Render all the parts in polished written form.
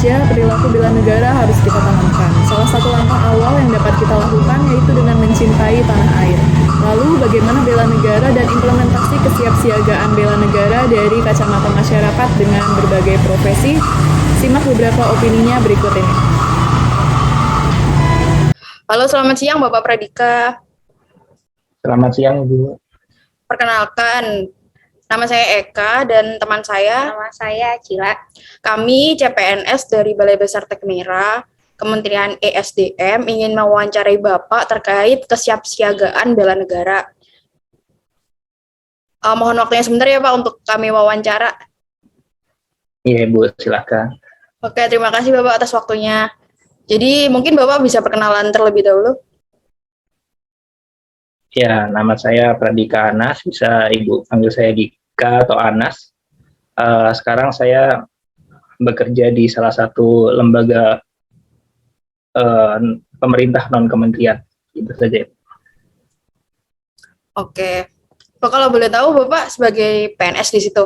Indonesia, perilaku bela negara harus kita tanamkan. Salah satu langkah awal yang dapat kita lakukan yaitu dengan mencintai tanah air. Lalu, bagaimana bela negara dan implementasi kesiapsiagaan bela negara dari kacamata masyarakat dengan berbagai profesi? Simak beberapa opininya berikut ini. Halo, selamat siang Bapak Pradika. Selamat siang, Bu. Perkenalkan, nama saya Eka dan teman saya. Nama saya Cila. Kami CPNS dari Balai Besar Tekmira, Kementerian ESDM ingin mewawancarai Bapak terkait kesiapsiagaan bela negara. Mohon waktunya sebentar ya Pak untuk kami wawancara. Iya, Bu, silakan. Oke, terima kasih Bapak atas waktunya. Jadi mungkin Bapak bisa perkenalan terlebih dahulu. Ya, nama saya Pradika Anas, bisa Ibu panggil saya Dika atau Anas. Sekarang saya bekerja di salah satu lembaga pemerintah non-kementerian, itu saja. Oke. Pak, kalau boleh tahu Bapak sebagai PNS di situ?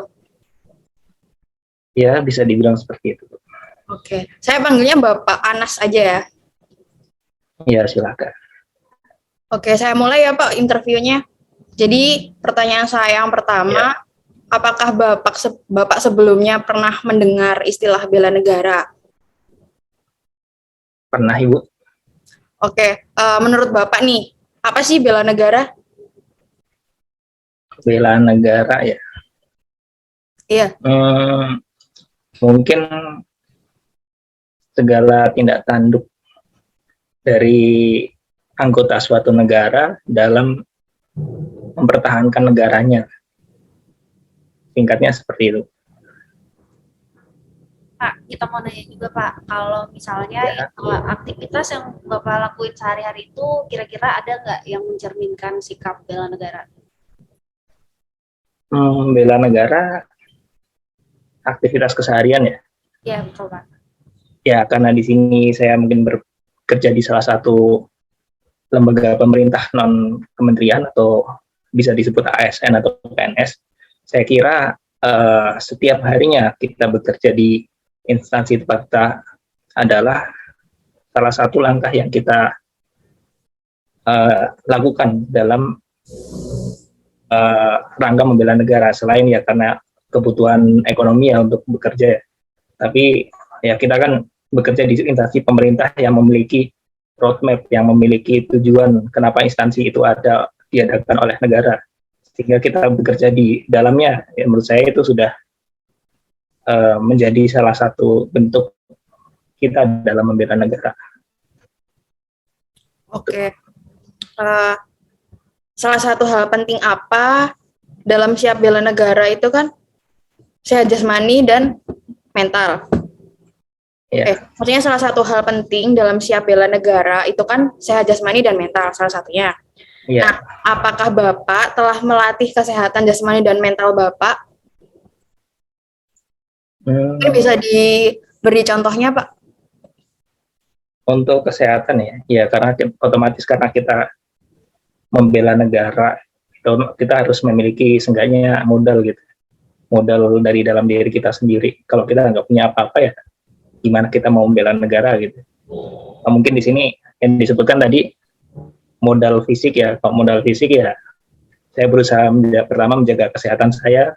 Ya, bisa dibilang seperti itu. Oke. Saya panggilnya Bapak Anas aja ya. Ya, silakan. Oke, saya mulai ya Pak interviewnya. Jadi pertanyaan saya yang pertama, apakah Bapak sebelumnya pernah mendengar istilah bela negara? Pernah, Ibu? Oke, menurut Bapak nih, apa sih bela negara? Bela negara ya. Iya. Mungkin segala tindak tanduk dari anggota suatu negara dalam mempertahankan negaranya. Singkatnya seperti itu. Pak, kita mau nanya juga Pak, kalau misalnya aktivitas yang Bapak lakuin sehari-hari itu kira-kira ada nggak yang mencerminkan sikap bela negara? Bela negara, aktivitas keseharian ya. Ya, betul Pak. Ya, karena di sini saya mungkin bekerja di salah satu lembaga pemerintah non kementerian atau bisa disebut ASN atau PNS. Saya kira setiap harinya kita bekerja di instansi tempat kita adalah salah satu langkah yang kita lakukan dalam rangka membela negara, selain ya karena kebutuhan ekonomi ya untuk bekerja ya. Tapi ya kita kan bekerja di instansi pemerintah yang memiliki roadmap, yang memiliki tujuan kenapa instansi itu ada, diadakan oleh negara, sehingga kita bekerja di dalamnya. Ya, menurut saya itu sudah menjadi salah satu bentuk kita dalam membela negara. Oke. Salah satu hal penting apa dalam siap bela negara itu kan sehat jasmani dan mental. Maksudnya salah satu hal penting dalam siap bela negara itu kan sehat jasmani dan mental salah satunya. Nah, apakah Bapak telah melatih kesehatan jasmani dan mental Bapak? Mungkin bisa diberi contohnya, Pak? Untuk kesehatan ya karena otomatis karena kita membela negara, kita harus memiliki seenggaknya modal gitu, modal dari dalam diri kita sendiri. Kalau kita nggak punya apa-apa ya, gimana kita mau membela negara gitu. Mungkin di sini yang disebutkan tadi modal fisik ya. Kalau modal fisik ya, saya berusaha pertama menjaga kesehatan saya,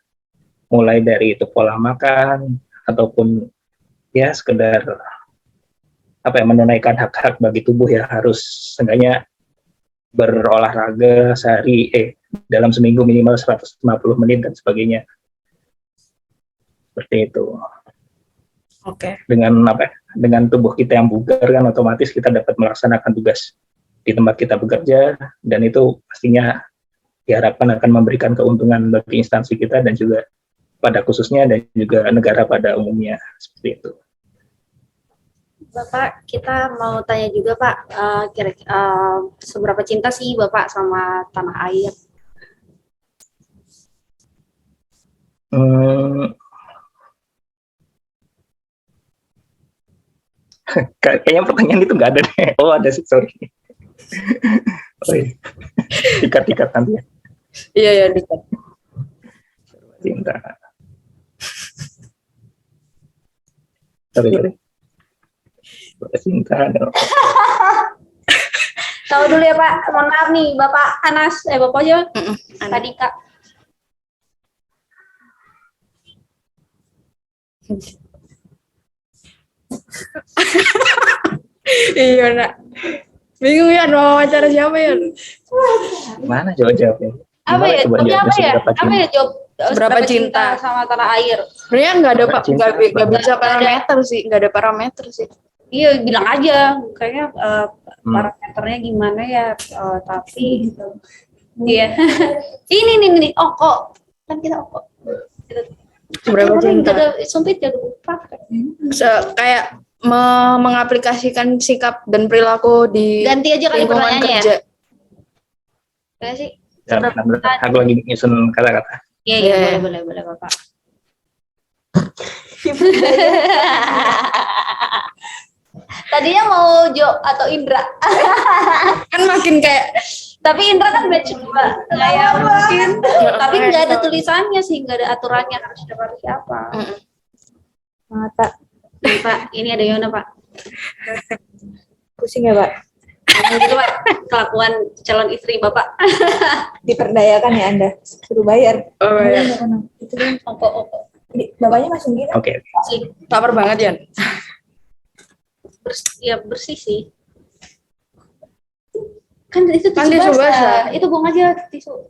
mulai dari itu pola makan ataupun ya sekedar menunaikan hak-hak bagi tubuh ya, harus seenggaknya berolahraga sehari dalam seminggu minimal 150 menit dan sebagainya. Seperti itu. Oke. Dengan tubuh kita yang bugar kan otomatis kita dapat melaksanakan tugas di tempat kita bekerja, dan itu pastinya diharapkan akan memberikan keuntungan bagi instansi kita dan juga pada khususnya dan juga negara pada umumnya, seperti itu. Bapak, kita mau tanya juga Pak, seberapa cinta sih Bapak sama tanah air? Kayaknya pertanyaan itu nggak ada deh. Oh, ada sih, sorry. Oh, iya. Tiket nanti ya. Iya, tiket. Cinta. Sorry. cinta. Tahu dulu ya Pak, mohon maaf nih Bapak Anas, Bapak aja tadi Kak. Iya nak, bingung ya mau wawancara siapa ya? Mana jawabnya? Apa ya? Apa ya jawab Seberapa cinta sama tanah air? Sebenarnya Seberapa cinta? nggak bisa parameter sih, nggak ada parameter sih. Iya bilang aja, kayaknya parameternya gimana ya, tapi iya. Ini nih, kok kan kita kok. Seberapa cinta? Sumpit jadi praktek. Kayak mengaplikasikan sikap dan perilaku di Ganti aja kali lingkungan pertanyaannya kerja. Ya sih. Ya, benar-benar. Aku lagi nyusun kata-kata. Iya, boleh Bapak. Tadinya mau Jo atau Indra. Kan makin kayak, Tapi Indra kan batch 2. Kayak mungkin. Tapi nggak ada tulisannya sih, nggak ada aturannya harus dapat siapa. Mata. Pak, ini ada Yona Pak. Pusing ya Pak? Gitu Pak, kelakuan calon istri Bapak. Diperdayakan ya Anda, suruh bayar. oh ya, Itu kan, Ongkok. bapaknya masih gini. Oke. lapar banget ya. Bersih sih. Kan itu Kan tisu tisu basah. basah. Itu buang aja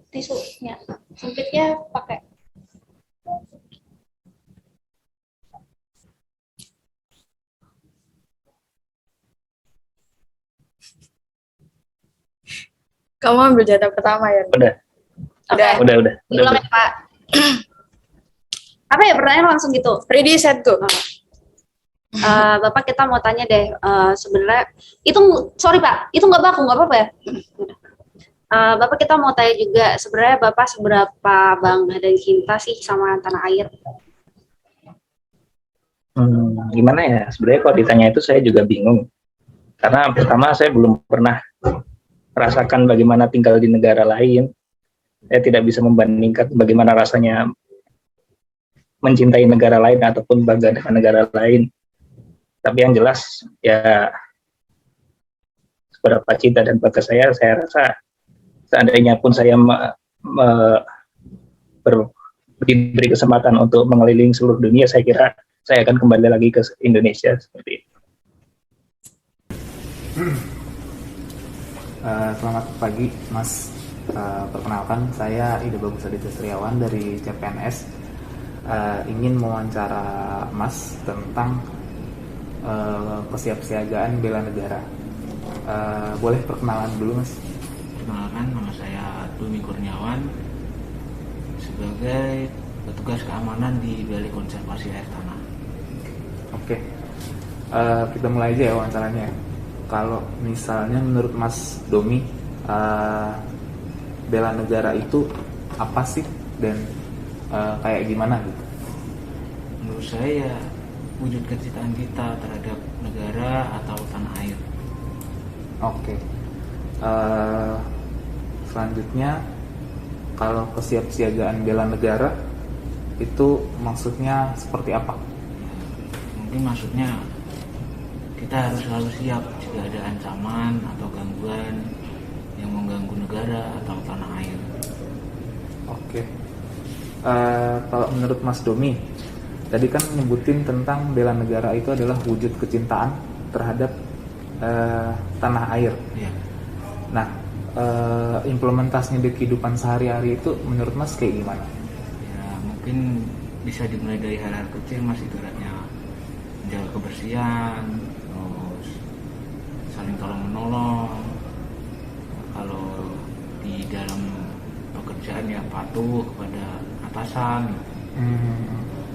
tisunya. Sempitnya pakai. Kamu ambil jatah pertama ya. Udah. Udah. Ulang ya Pak. Apa ya pertanyaan langsung gitu? Ready, set, go. Bapak kita mau tanya deh, sebenarnya itu sorry Pak, itu nggak baku nggak apa-apa ya? Bapak kita mau tanya juga, sebenarnya Bapak seberapa bangga dan cinta sih sama tanah air? Gimana ya? Sebenarnya kalau ditanya itu saya juga bingung. Karena pertama saya belum pernah merasakan bagaimana tinggal di negara lain. Saya tidak bisa membandingkan bagaimana rasanya mencintai negara lain ataupun bangga dengan negara lain. Tapi yang jelas ya seberapa cinta dan bangga saya rasa seandainya pun saya diberi kesempatan untuk mengelilingi seluruh dunia, saya kira saya akan kembali lagi ke Indonesia seperti itu. Selamat pagi Mas, perkenalkan saya Ida Bagus Aditya Setiawan dari CPNS. Ingin mewawancara Mas tentang kesiapsiagaan bela negara. Boleh perkenalan dulu Mas? Perkenalkan, nama saya Dumi Kurniawan sebagai petugas keamanan di Balai Konservasi Air Tanah. Oke, kita mulai aja ya wawancaranya. Kalau misalnya menurut Mas Domi, bela negara itu apa sih dan kayak gimana gitu? Menurut saya wujud kecintaan kita terhadap negara atau tanah air. Oke. Selanjutnya, kalau kesiapsiagaan bela negara itu maksudnya seperti apa? Mungkin maksudnya kita harus selalu siap jika ada ancaman atau gangguan yang mengganggu negara atau tanah air. Oke. Kalau menurut Mas Domi, tadi kan nyebutin tentang bela negara itu adalah wujud kecintaan terhadap tanah air. Ya. Nah, implementasinya di kehidupan sehari-hari itu menurut Mas kayak gimana? Ya, mungkin bisa dimulai dari hal-hal kecil, Mas, ibaratnya menjaga kebersihan, terus saling tolong menolong. Kalau di dalam pekerjaan ya patuh kepada atasan.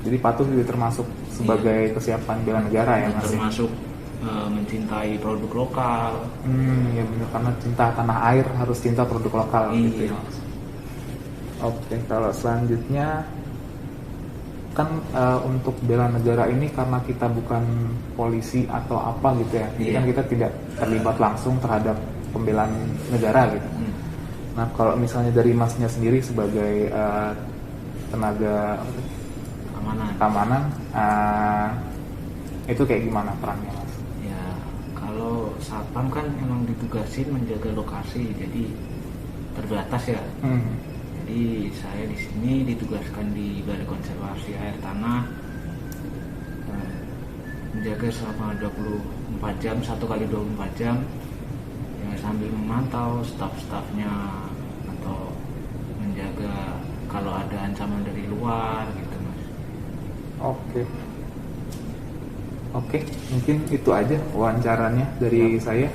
Jadi patuh juga termasuk sebagai kesiapan bela negara ya Mas? Termasuk mencintai produk lokal. Ya benar, karena cinta tanah air harus cinta produk lokal gitu ya. Iya. Oke, kalau selanjutnya kan untuk bela negara ini karena kita bukan polisi atau apa gitu ya, jadi kan kita tidak terlibat langsung terhadap pembelaan negara gitu. Nah, kalau misalnya dari Masnya sendiri sebagai tenaga Keamanan. keamanan, itu kayak gimana perannya Mas? Ya, satpam kan emang ditugasin menjaga lokasi, jadi terbatas ya. Jadi saya di sini ditugaskan di Balai Konservasi Air Tanah, menjaga selama 24 jam, 1 kali 24 jam, ya, sambil memantau staf-stafnya atau menjaga kalau ada ancaman dari luar gitu, Mas. Oke, mungkin itu aja wawancaranya dari saya.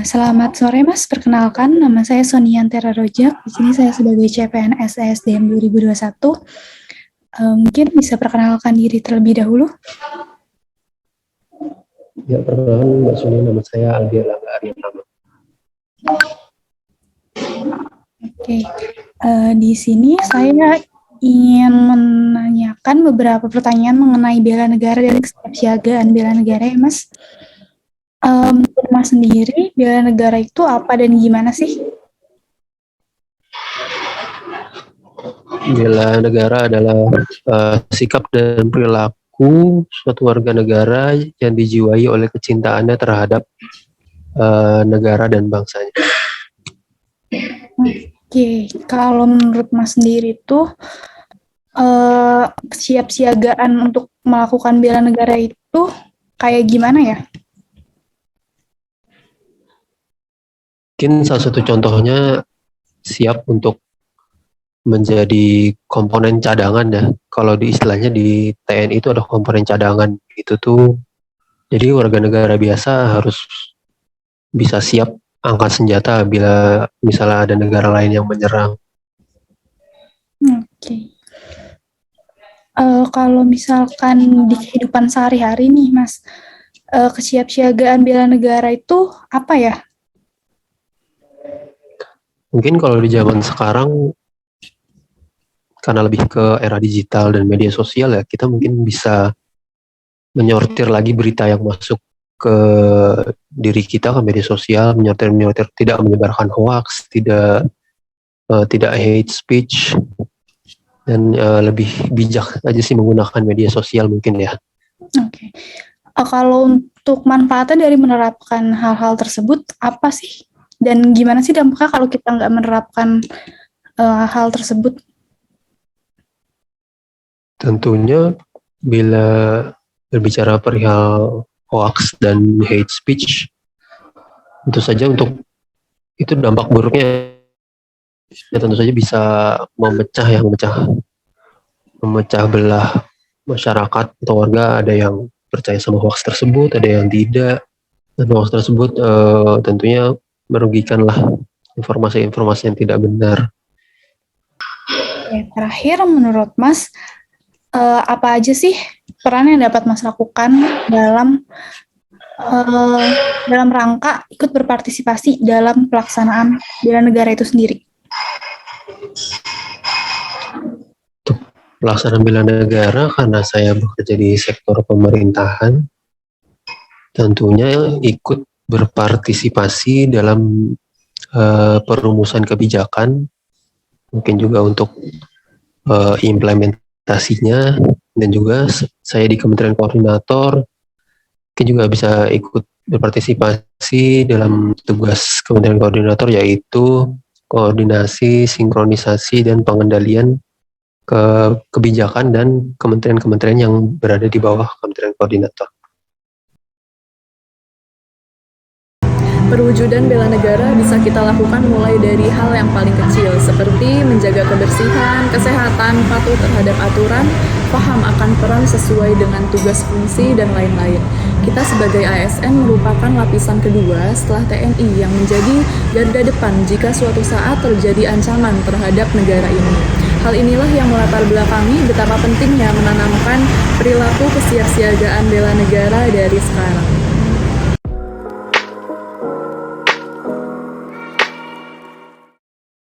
Selamat sore Mas, perkenalkan nama saya Soniantera Rojak. Di sini saya sebagai CPNS ESDM 2021. Mungkin bisa perkenalkan diri terlebih dahulu. Ya, perkenalkan Mbak Suni, nama saya Aldi Erlangga Aryatama. Oke, di sini saya ingin menanyakan beberapa pertanyaan mengenai bela negara dan kesiapsiagaan bela negara ya Mas. Menurut Mas sendiri, bela negara itu apa dan gimana sih? Bela negara adalah sikap dan perilaku suatu warga negara yang dijiwai oleh kecintaannya terhadap negara dan bangsanya. Oke, kalau menurut Mas sendiri itu kesiapsiagaan untuk melakukan bela negara itu kayak gimana ya? Mungkin salah satu contohnya siap untuk menjadi komponen cadangan ya. Kalau di istilahnya di TNI itu ada komponen cadangan. Itu tuh jadi warga negara biasa harus bisa siap angkat senjata bila misalnya ada negara lain yang menyerang. Oke. Kalau misalkan di kehidupan sehari-hari nih Mas, kesiapsiagaan bela negara itu apa ya? Mungkin kalau di zaman sekarang karena lebih ke era digital dan media sosial ya, kita mungkin bisa menyortir lagi berita yang masuk ke diri kita ke media sosial, menyortir tidak menyebarkan hoax, tidak hate speech, dan lebih bijak aja sih menggunakan media sosial mungkin ya. Oke. Kalau untuk manfaatnya dari menerapkan hal-hal tersebut apa sih? Dan gimana sih dampaknya kalau kita nggak menerapkan hal tersebut? Tentunya bila berbicara perihal hoax dan hate speech, tentu saja untuk itu dampak buruknya ya tentu saja bisa memecah belah masyarakat atau warga. Ada yang percaya sama hoax tersebut, ada yang tidak, dan hoax tersebut tentunya merugikanlah informasi-informasi yang tidak benar. Oke, terakhir menurut Mas, apa aja sih peran yang dapat Mas lakukan dalam rangka ikut berpartisipasi dalam pelaksanaan bela negara itu sendiri? Untuk pelaksanaan bela negara, karena saya bekerja di sektor pemerintahan, tentunya ikut berpartisipasi dalam perumusan kebijakan, mungkin juga untuk implementasinya, dan juga saya di Kementerian Koordinator mungkin juga bisa ikut berpartisipasi dalam tugas Kementerian Koordinator, yaitu koordinasi, sinkronisasi, dan pengendalian kebijakan dan kementerian-kementerian yang berada di bawah Kementerian Koordinator. Perwujudan bela negara bisa kita lakukan mulai dari hal yang paling kecil, seperti menjaga kebersihan, kesehatan, patuh terhadap aturan, paham akan peran sesuai dengan tugas fungsi, dan lain-lain. Kita sebagai ASN merupakan lapisan kedua setelah TNI yang menjadi garda depan jika suatu saat terjadi ancaman terhadap negara ini. Hal inilah yang melatar belakangi betapa pentingnya menanamkan perilaku kesiapsiagaan bela negara dari sekarang.